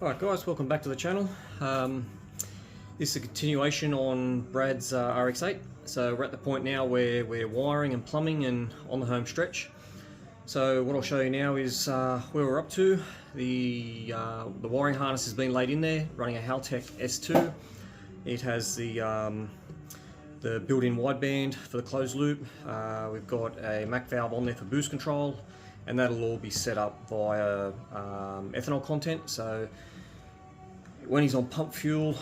Alright guys, welcome back to the channel. This is a continuation on Brad's Rx8. So we're at the point now where we're wiring and plumbing and on the home stretch. So what I'll show you now is where we're up to. The wiring harness has been laid in there, running a Haltech S2. It has the built-in wideband for the closed loop. We've got a Mac valve on there for boost control, and that'll all be set up via ethanol content. So when he's on pump fuel,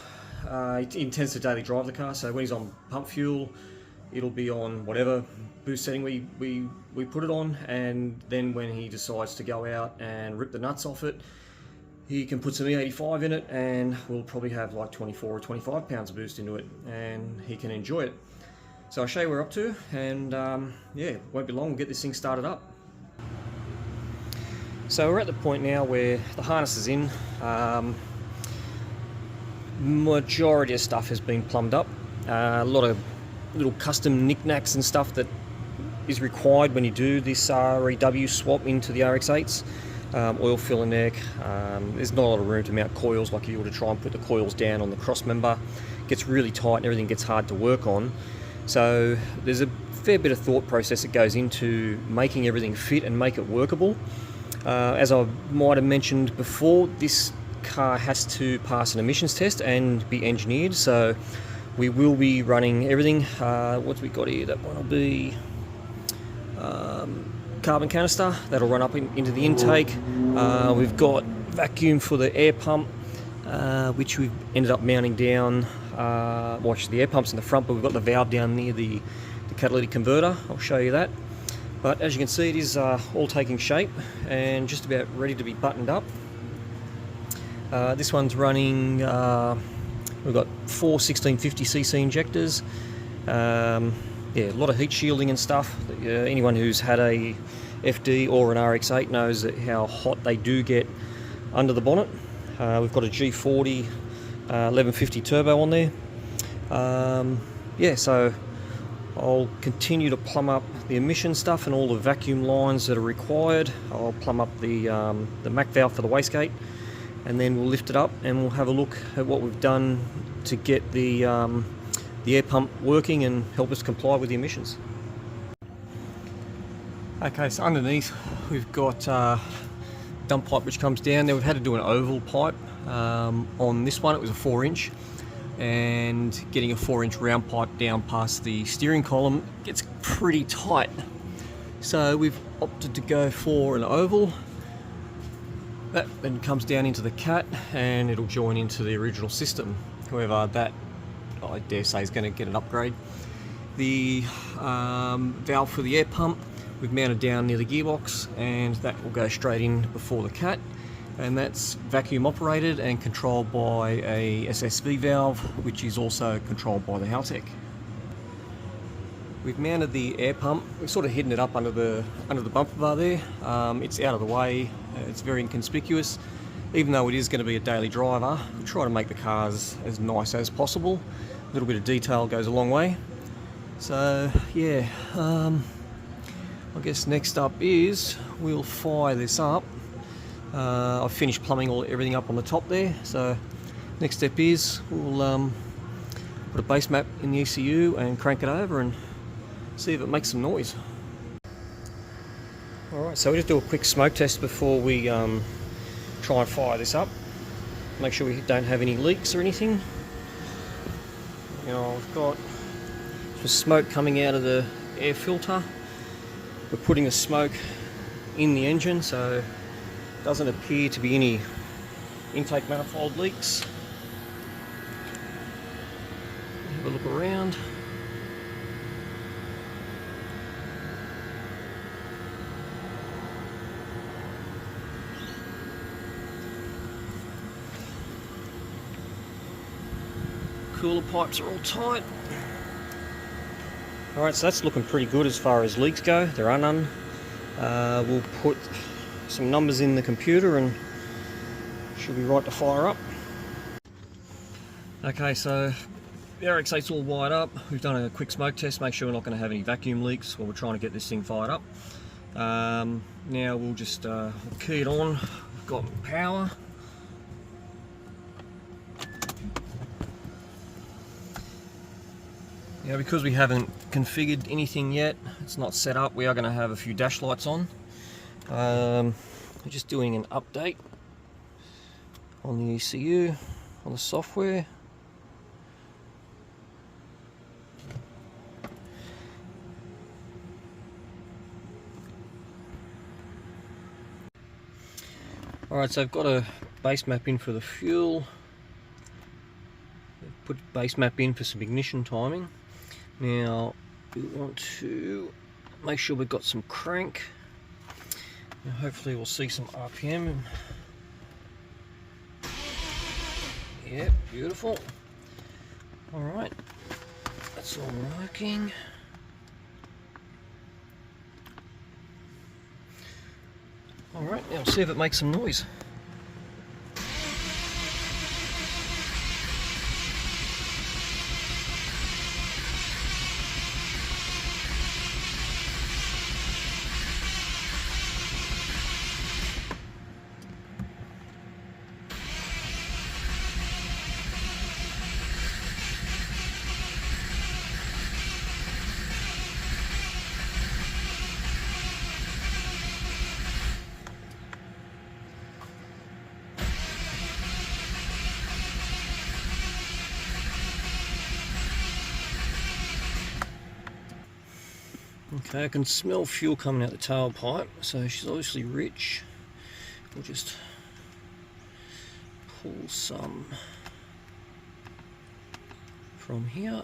he intends to daily drive the car, so when he's on pump fuel, it'll be on whatever boost setting we put it on, and then when he decides to go out and rip the nuts off it, he can put some E85 in it, and we'll probably have like 24 or 25 pounds of boost into it, and he can enjoy it. So I'll show you where we're up to, and yeah, won't be long, we'll get this thing started up. So we're at the point now where the harness is in. Majority of stuff has been plumbed up. A lot of little custom knickknacks and stuff that is required when you do this REW swap into the Rx8s. Oil fill neck. There's not a lot of room to mount coils like you would to try and put the coils down on the cross member. It gets really tight and everything gets hard to work on. So there's a fair bit of thought process that goes into making everything fit and make it workable. As I might have mentioned before, this car has to pass an emissions test and be engineered, so we will be running everything. What's we got here? That one will be carbon canister that'll run up into the intake. We've got vacuum for the air pump, which we've ended up mounting down. Well, actually the air pump's in the front, but we've got the valve down near the catalytic converter. I'll show you that. But as you can see, it is all taking shape and just about ready to be buttoned up. This one's running, we've got 4 1650cc injectors. Yeah, a lot of heat shielding and stuff. Anyone who's had a FD or an Rx8 knows how hot they do get under the bonnet. We've got a G40 1150 turbo on there. Yeah, so I'll continue to plumb up the emission stuff and all the vacuum lines that are required. I'll plumb up the Mac valve for the wastegate, and then we'll lift it up and we'll have a look at what we've done to get the air pump working and help us comply with the emissions. Okay, so underneath we've got dump pipe which comes down there. We've had to do an oval pipe on this one. It was a 4-inch, and getting a 4-inch round pipe down past the steering column gets pretty tight. So we've opted to go for an oval. That then comes down into the cat and it'll join into the original system. However, that I dare say is going to get an upgrade. The valve for the air pump we've mounted down near the gearbox, and that will go straight in before the cat, and that's vacuum operated and controlled by a SSV valve, which is also controlled by the Haltech. We've mounted the air pump. We've sort of hidden it up under the bumper bar there. It's out of the way. It's very inconspicuous. Even though it is going to be a daily driver, we try to make the cars as nice as possible. A little bit of detail goes a long way. So yeah, I guess next up is we'll fire this up. I've finished plumbing everything up on the top there. So next step is we'll put a base map in the ECU and crank it over and see if it makes some noise. Alright, so we'll just do a quick smoke test before we try and fire this up. Make sure we don't have any leaks or anything. You know, I've got some smoke coming out of the air filter. We're putting the smoke in the engine, so it doesn't appear to be any intake manifold leaks. Have a look around. Cooler pipes are all tight. Alright, so that's looking pretty good as far as leaks go. There are none. We'll put some numbers in the computer and should be right to fire up. Okay, so the Rx8's all wired up. We've done a quick smoke test, make sure we're not going to have any vacuum leaks while we're trying to get this thing fired up. Now we'll just key it on. We've got power. Now, because we haven't configured anything yet, it's not set up, we are going to have a few dash lights on. We're just doing an update on the ECU, on the software. Alright, so I've got a base map in for the fuel. Put base map in for some ignition timing. Now we want to make sure we've got some crank. Now hopefully we'll see some RPM. Yeah, beautiful. Alright, that's all working. Alright, now see if it makes some noise. Okay, I can smell fuel coming out the tailpipe, so she's obviously rich. We'll just pull some from here.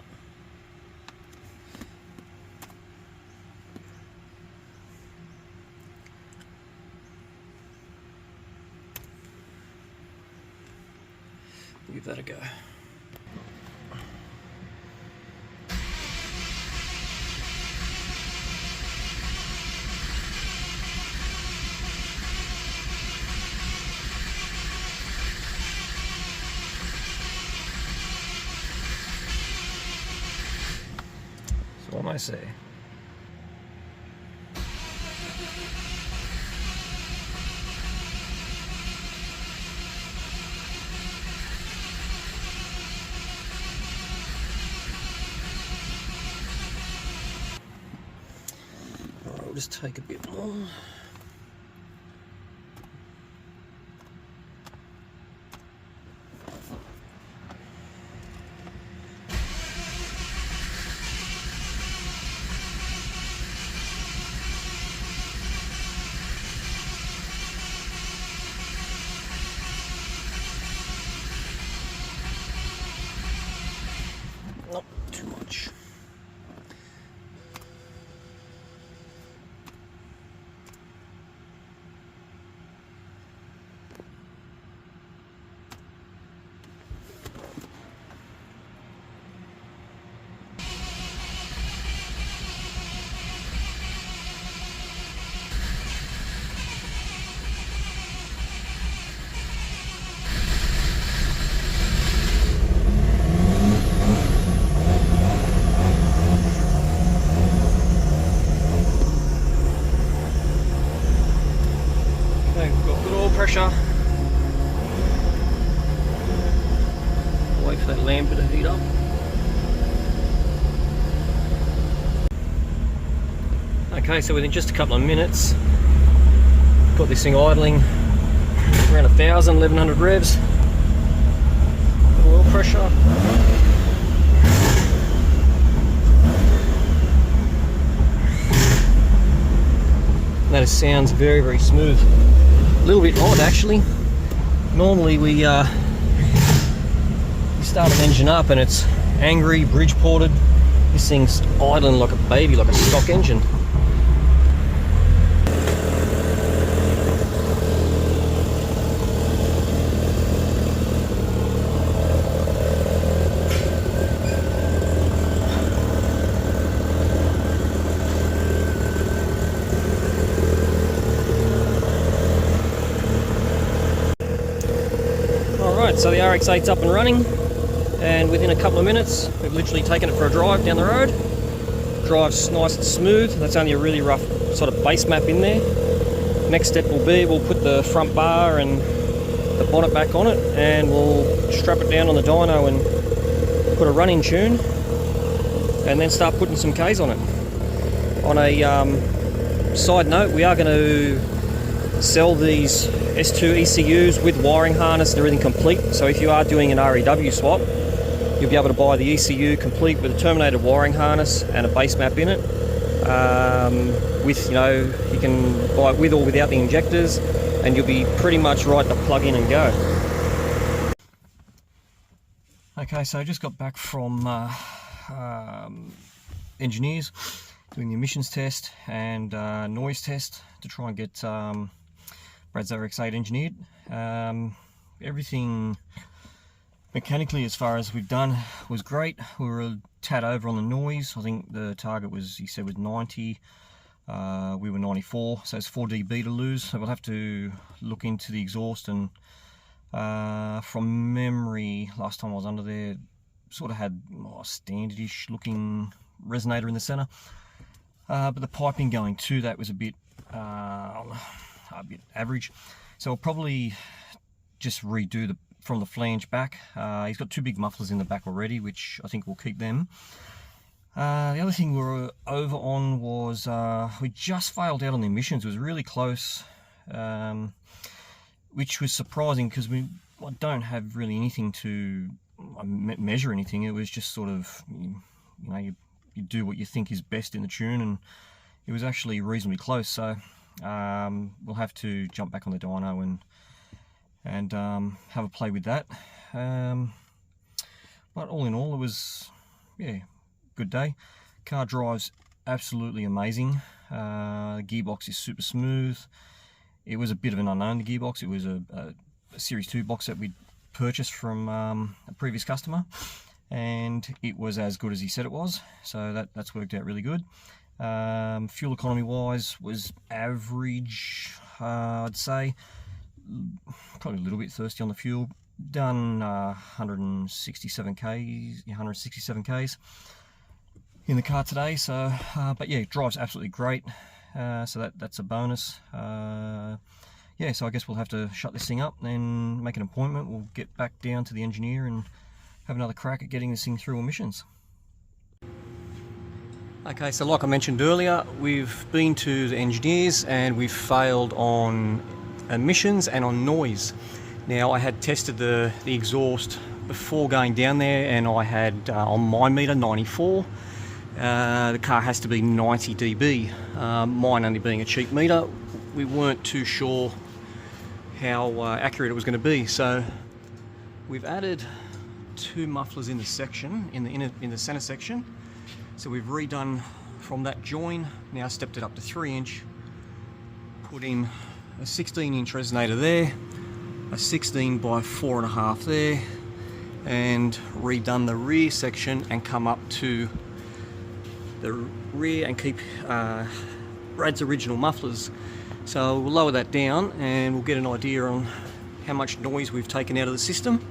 Give that a go. What am I say? Alright, we'll just take a bit more. Not too much. Pressure. Wait for that lamp to heat up. Okay, so within just a couple of minutes, got this thing idling around 1100 revs. Oil pressure. That sounds very, very smooth. A little bit odd actually. Normally we start an engine up and it's angry, bridge ported. This thing's idling like a baby, like a stock engine. So the Rx8's up and running, and within a couple of minutes we've literally taken it for a drive down the road. Drives nice and smooth. That's only a really rough sort of base map in there. Next step will be we'll put the front bar and the bonnet back on it, and we'll strap it down on the dyno and put a running tune, and then start putting some Ks on it. On a side note, we are going to sell these S2 ECUs with wiring harness and everything complete. So if you are doing an REW swap, you'll be able to buy the ECU complete with a terminated wiring harness and a base map in it. With, you know, you can buy it with or without the injectors, and you'll be pretty much right to plug in and go. Okay, so I just got back from engineers doing the emissions test and noise test to try and get Brad's Rx8 engineered. Everything mechanically, as far as we've done, was great. We were a tad over on the noise. I think the target was, he said, was 90. We were 94, so it's 4 dB to lose. So we'll have to look into the exhaust, and from memory, last time I was under there, sort of had a standardish looking resonator in the center. But the piping going to that was a bit average. So I'll probably just redo from the flange back. He's got 2 big mufflers in the back already, which I think will keep them. The other thing we were over on was we just failed out on the emissions. It was really close, which was surprising because I don't have really anything to measure anything. It was just sort of, you know, you do what you think is best in the tune, and it was actually reasonably close. So we'll have to jump back on the dyno and have a play with that. But all in all, it was, yeah, good day. Car drives absolutely amazing. The gearbox is super smooth. It was a bit of an unknown, the gearbox. It was a Series 2 box that we'd purchased from a previous customer, and it was as good as he said it was, so that's worked out really good. Fuel economy wise was average, I'd say. Probably a little bit thirsty on the fuel. Done 167 k's in the car today. So, but yeah, drives absolutely great. So that's a bonus. Yeah, so I guess we'll have to shut this thing up and make an appointment. We'll get back down to the engineer and have another crack at getting this thing through emissions. Okay, so like I mentioned earlier, we've been to the engineers and we've failed on emissions and on noise. Now, I had tested the exhaust before going down there, and I had on my meter 94. The car has to be 90 dB. Mine only being a cheap meter, we weren't too sure how accurate it was going to be. So we've added 2 mufflers in the section, in the center section. So we've redone from that join, now stepped it up to 3-inch, put in a 16-inch resonator there, a 16 by 4.5 there, and redone the rear section and come up to the rear and keep Brad's original mufflers. So we'll lower that down and we'll get an idea on how much noise we've taken out of the system.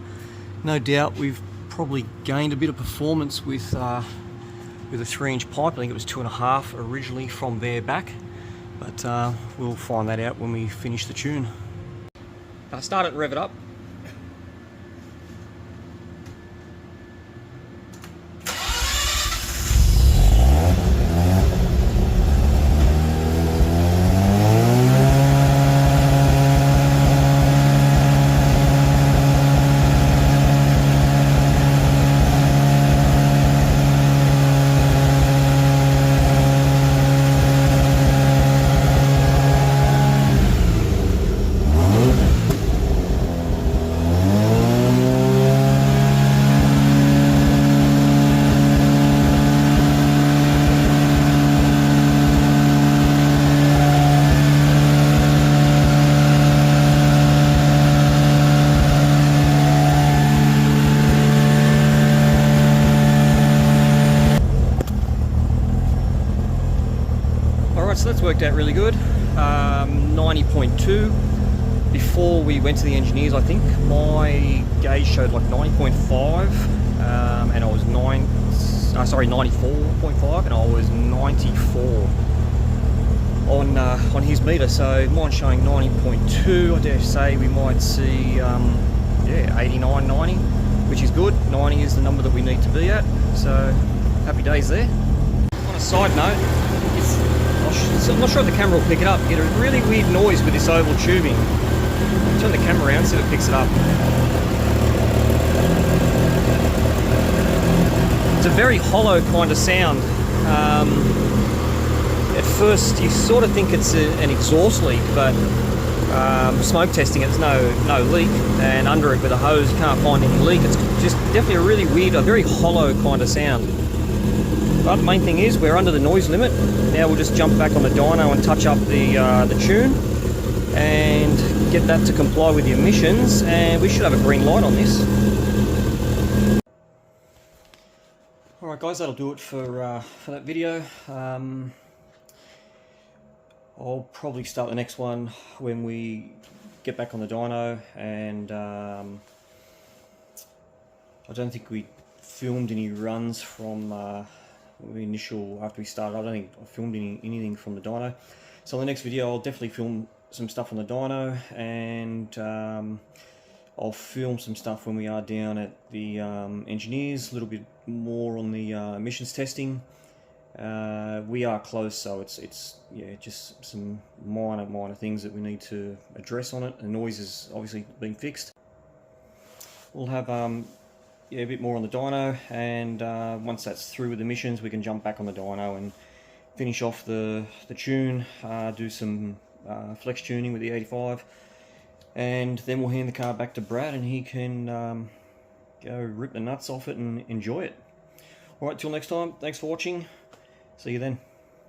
No doubt we've probably gained a bit of performance with a 3-inch pipe. I think it was 2.5 originally from there back, but we'll find that out when we finish the tune. Start it and rev it up. So that's worked out really good. 90.2. Before we went to the engineers, I think my gauge showed like 90.5, and I was 94.5, and I was 94 on his meter. So mine's showing 90.2. I dare say we might see yeah, 89, 90, which is good. 90 is the number that we need to be at. So happy days there. On a side note, I'm not sure if the camera will pick it up. You get a really weird noise with this oval tubing. Turn the camera around, see if it picks it up. It's a very hollow kind of sound. At first you sort of think it's an exhaust leak, but smoke testing it, there's no leak, and under it with a hose you can't find any leak. It's just definitely a really weird, a very hollow kind of sound. But the main thing is we're under the noise limit. Now we'll just jump back on the dyno and touch up the tune and get that to comply with the emissions, and we should have a green light on this. Alright guys, that'll do it for that video. I'll probably start the next one when we get back on the dyno, and I don't think we filmed any runs from the initial, after we started. I don't think I filmed anything from the dyno. So in the next video I'll definitely film some stuff on the dyno, and I'll film some stuff when we are down at the engineers, a little bit more on the emissions testing. We are close, so it's yeah, just some minor things that we need to address on it. The noise is obviously being fixed. We'll have yeah, a bit more on the dyno, and once that's through with emissions, we can jump back on the dyno and finish off the tune, do some flex tuning with the 85, and then we'll hand the car back to Brad and he can go rip the nuts off it and enjoy it. Alright, till next time, thanks for watching. See you then.